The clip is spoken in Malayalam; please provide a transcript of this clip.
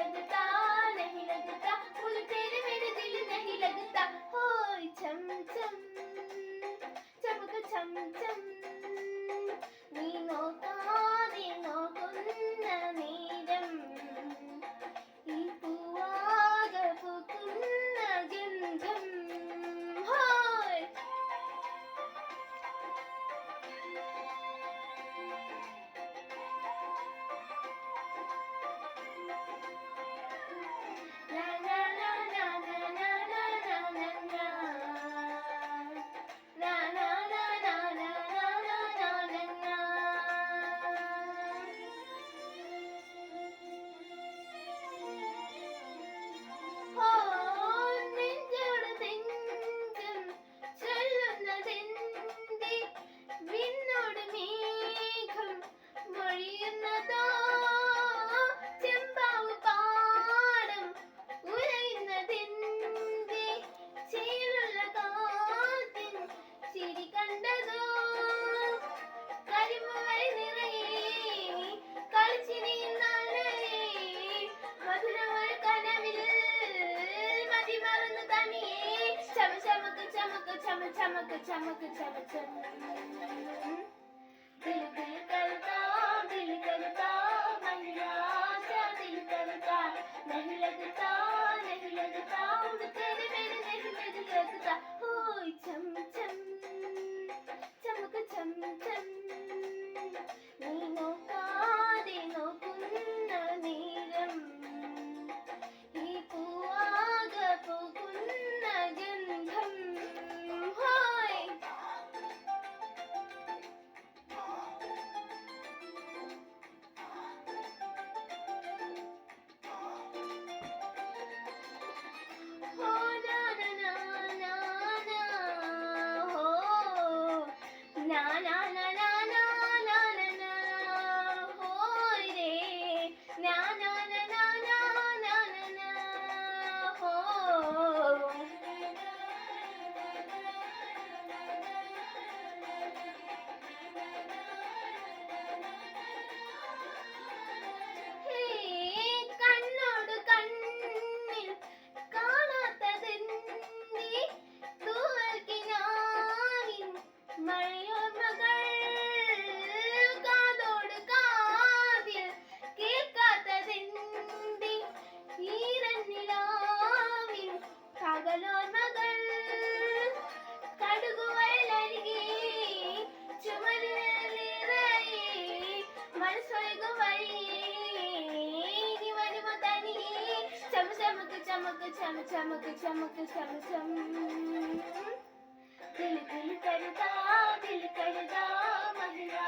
लगता नहीं लगता फूल तेरे मेरे दिल नहीं लगता होय चम चम चमक चम चम നീ നോക്കാതെ നോക്കുന്ന നേരം ഈ പൂവാകെ പൂക്കുന്ന ഗന്ധം ഹോയ് la la la la la la la la la la la la la la la la la la la ഓ നെഞ്ചോട് നെഞ്ചം ചൊല്ലുന്നതെന്തേ വിണ്ണോട് മേഘം മൊഴിയുന്നതോ ചെമ്പാവ് പാടം ഉലയുന്നതെന്തേ ചേലുള്ള കാറ്റിൻ ചിരി കണ്ടതോ കരിമഴ നിറയെ കളിച്ചിരിയും നാളെ മധുരമഴ കനവിൽ മതിമറന്നു തനിയെ ചമ ചമക്ക് ചമക്ക് ചമ ചമക്ക് ചമക്ക് ചമ ചം दिल दिल करता महिला दिल करता नहीं लगता उड़ तेरे मेरे नहीं लगता होय चम चम चमक चम चम നീ നോക്കാതെ നോക്കുന്ന നേരം ഈ പൂവാകെ പോകുന്ന ഗന്ധം ഹോയ് ഹോ നാ നാ നാ നാ നാ ഹോ നാ നാ നാ നാ നാ നാ നാ നാ ഹോയ് രേ നാ നാ നാ നാ നാ നാ നാ നാ ഹോ ഹേ കണ്ണോട് കണ്ണിൽ കാണാത്തതെന്തേ തൂവൽ കിനാവിൻ മഴയോർമകൾ കാതോട് കാതിൽ കേൾക്കാത്തതെന്തേ ഈരന്നിലാവിൻ പകലോർമകൾ കടുകുവയലരികെ ചുമലിലേറെ മനസ്സൊഴുകും വഴിയേ ഇനി വരുമോ തനിയെ ചമ ചമക്ക് ചമക്ക് ചമ ചമക്ക് ചമക്ക് ചമ ചം दिल दिल करता महिला